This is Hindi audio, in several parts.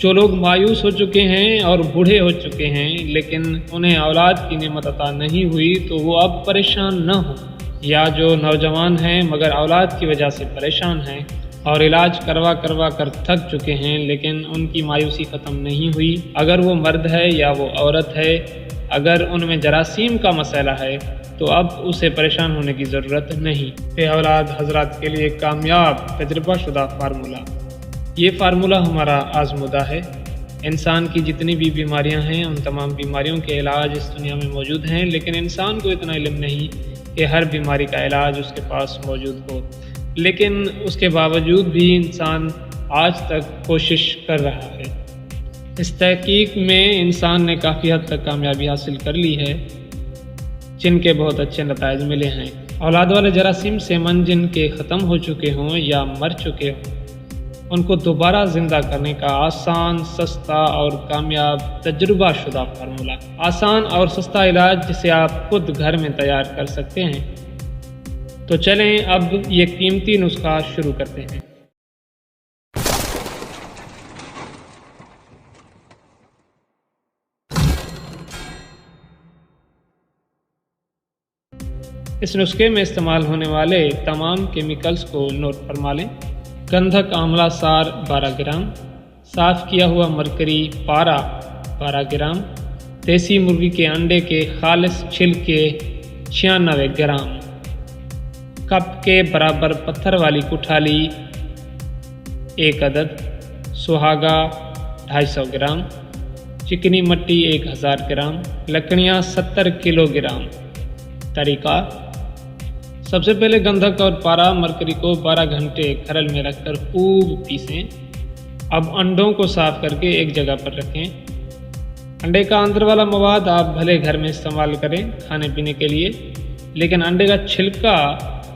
जो लोग मायूस हो चुके हैं और बूढ़े हो चुके हैं लेकिन उन्हें औलाद की नेमत अता नहीं हुई तो वो अब परेशान न हो, या जो नौजवान हैं मगर औलाद की वजह से परेशान हैं और इलाज करवा करवा कर थक चुके हैं लेकिन उनकी मायूसी ख़त्म नहीं हुई, अगर वो मर्द है या वो औरत है, अगर उनमें जरासीम का मसला है तो अब उसे परेशान होने की ज़रूरत नहीं। ये औलाद हजरात के लिए कामयाब तजुर्बाशुदा फार्मूला। ये फार्मूला हमारा आजमुदा है। इंसान की जितनी भी बीमारियां हैं उन तमाम बीमारियों के इलाज इस दुनिया में मौजूद हैं, लेकिन इंसान को इतना इल्म नहीं कि हर बीमारी का इलाज उसके पास मौजूद हो। लेकिन उसके बावजूद भी इंसान आज तक कोशिश कर रहा है। इस तहकीक में इंसान ने काफ़ी हद तक कामयाबी हासिल कर ली है, जिनके बहुत अच्छे नताइज मिले हैं। औलाद वाले जरासीम से मन जिनके ख़त्म हो चुके हों या मर चुके हों, उनको दोबारा ज़िंदा करने का आसान, सस्ता और कामयाब तजुर्बाशुदा फार्मूला। आसान और सस्ता इलाज जिसे आप खुद घर में तैयार कर सकते हैं। तो चलें अब ये कीमती नुस्खा शुरू करते हैं। इस नुस्खे में इस्तेमाल होने वाले तमाम केमिकल्स को नोट फरमा लें। गंधक आंवला सार 12 ग्राम, साफ़ किया हुआ मरकरी पारा 12 ग्राम, देसी मुर्गी के अंडे के खालिस छिलके 96 ग्राम, कप के बराबर पत्थर वाली कुठाली 1 अदद, सुहागा 250 ग्राम, चिकनी मट्टी 1000 ग्राम, लकड़ियाँ 70 किलोग्राम। तरीका: सबसे पहले गंधक और पारा मरकरी को 12 घंटे खरल में रखकर खूब पीसें। अब अंडों को साफ करके एक जगह पर रखें। अंडे का अंदर वाला मवाद आप भले घर में इस्तेमाल करें खाने पीने के लिए, लेकिन अंडे का छिलका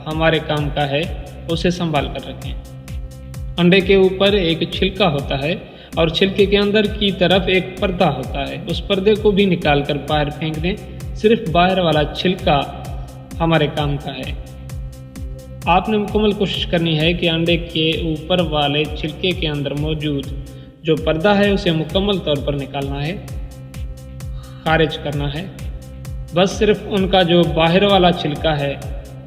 हमारे काम का है, उसे संभाल कर रखें। अंडे के ऊपर एक छिलका होता है और छिलके के अंदर की तरफ एक पर्दा होता है, उस पर्दे को भी निकाल कर बाहर फेंक दें। सिर्फ बाहर वाला छिलका हमारे काम का है। आपने मुकम्मल कोशिश करनी है कि अंडे के ऊपर वाले छिलके के अंदर मौजूद जो पर्दा है उसे मुकम्मल तौर पर निकालना है, खारिज करना है। बस सिर्फ उनका जो बाहर वाला छिलका है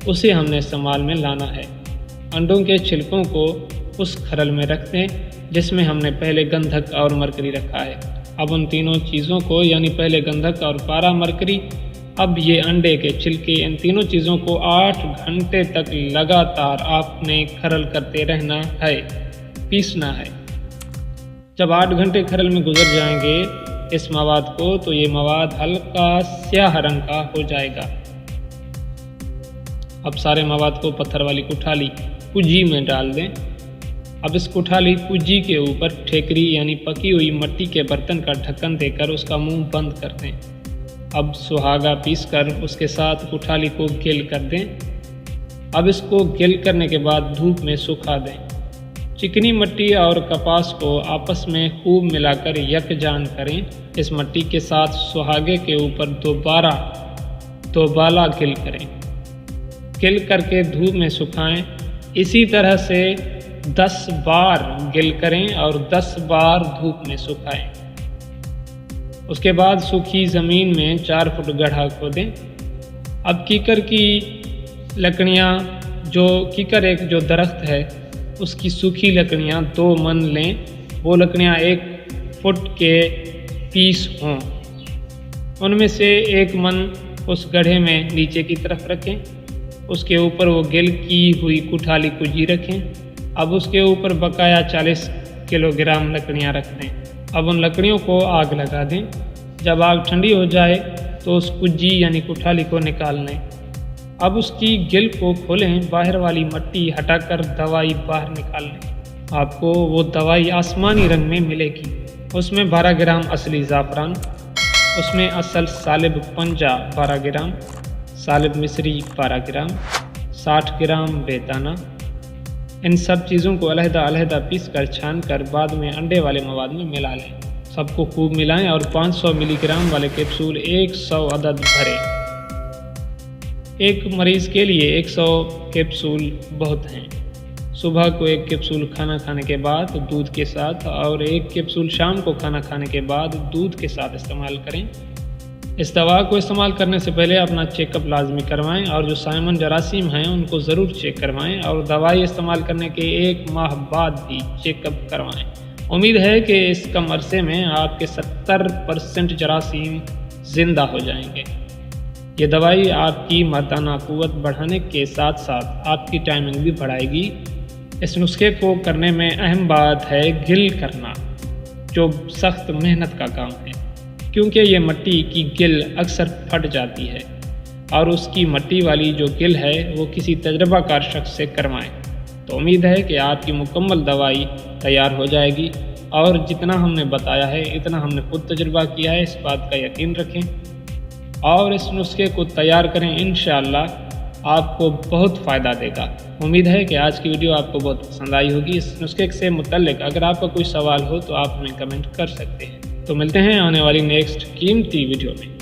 उसे हमने इस्तेमाल में लाना है। अंडों के छिलकों को उस खरल में रख दें जिसमें हमने पहले गंधक और मरकरी रखा है। अब उन तीनों चीज़ों को, यानी पहले गंधक और पारा मरकरी, अब ये अंडे के छिलके, इन तीनों चीज़ों को 8 घंटे तक लगातार आपने खरल करते रहना है, पीसना है। जब 8 घंटे खरल में गुजर जाएंगे इस मवाद को, तो ये मवाद हल्का स्याह रंग का हो जाएगा। अब सारे मवाद को पत्थर वाली कुठाली कुजी में डाल दें। अब इस कुठाली कुजी के ऊपर ठेकरी यानी पकी हुई मिट्टी के बर्तन का ढक्कन देकर उसका मुंह बंद कर दें। अब सुहागा पीसकर उसके साथ कुठाली को गिल कर दें। अब इसको गिल करने के बाद धूप में सुखा दें। चिकनी मिट्टी और कपास को आपस में खूब मिलाकर यकजान करें। इस मिट्टी के साथ सुहागे के ऊपर दोबारा गिल करें। गिल करके धूप में सुखाएं। इसी तरह से 10 बार गिल करें और 10 बार धूप में सुखाएं। उसके बाद सूखी ज़मीन में 4 फुट गड्ढा खोदें। अब कीकर की लकड़ियाँ, कीकर एक जो दरख्त है उसकी सूखी लकड़ियाँ 2 मन लें। वो लकड़ियाँ 1 फुट के पीस हों। उनमें से 1 मन उस गड्ढे में नीचे की तरफ रखें। उसके ऊपर वो गिल की हुई कुठाली कुजी रखें। अब उसके ऊपर बकाया 40 किलोग्राम लकड़ियाँ रख दें। अब उन लकड़ियों को आग लगा दें। जब आग ठंडी हो जाए तो उस कुजी यानी कुठाली को निकाल लें। अब उसकी गिल को खोलें, बाहर वाली मिट्टी हटाकर दवाई बाहर निकाल लें। आपको वो दवाई आसमानी रंग में मिलेगी। उसमें 12 ग्राम असली ज़ाफ़रान, उसमें असल सालिब पंजा 12 ग्राम, सालिब मिस्री 12 ग्राम, 60 ग्राम बेदाना। इन सब चीज़ों को अलहदा पीस कर छान कर बाद में अंडे वाले मवाद में मिला लें। सबको खूब मिलाएं और 500 मिलीग्राम वाले कैप्सूल 100 अदद भरें। एक मरीज़ के लिए 100 कैप्सूल बहुत हैं। सुबह को 1 कैप्सूल खाना खाने के बाद दूध के साथ और 1 कैप्सूल शाम को खाना खाने के बाद दूध के साथ इस्तेमाल करें। इस दवा को इस्तेमाल करने से पहले अपना चेकअप लाजमी करवाएं और जो साइमन जरासीम हैं उनको ज़रूर चेक करवाएं और दवाई इस्तेमाल करने के 1 माह बाद भी चेकअप करवाएं। उम्मीद है कि इस कम अरसे में आपके 70% जरासीम ज़िंदा हो जाएंगे। ये दवाई आपकी मर्दाना क़ुव्वत बढ़ाने के साथ साथ आपकी टाइमिंग भी बढ़ाएगी। इस नुस्खे को करने में अहम बात है गिल करना, जो सख्त मेहनत का काम है, क्योंकि ये मिट्टी की गिल अक्सर फट जाती है और उसकी मिट्टी वाली जो गिल है वो किसी तजर्बाकार शख्स से करवाएं। तो उम्मीद है कि आपकी मुकम्मल दवाई तैयार हो जाएगी और जितना हमने बताया है इतना हमने खुद तजुर्बा किया है, इस बात का यकीन रखें और इस नुस्खे को तैयार करें। इंशाअल्लाह आपको बहुत फ़ायदा देगा। उम्मीद है कि आज की वीडियो आपको बहुत पसंद आई होगी। इस नुस्खे से मुतल्लिक अगर आपका कोई सवाल हो तो आप हमें कमेंट कर सकते हैं। तो मिलते हैं आने वाली नेक्स्ट कीमती वीडियो में।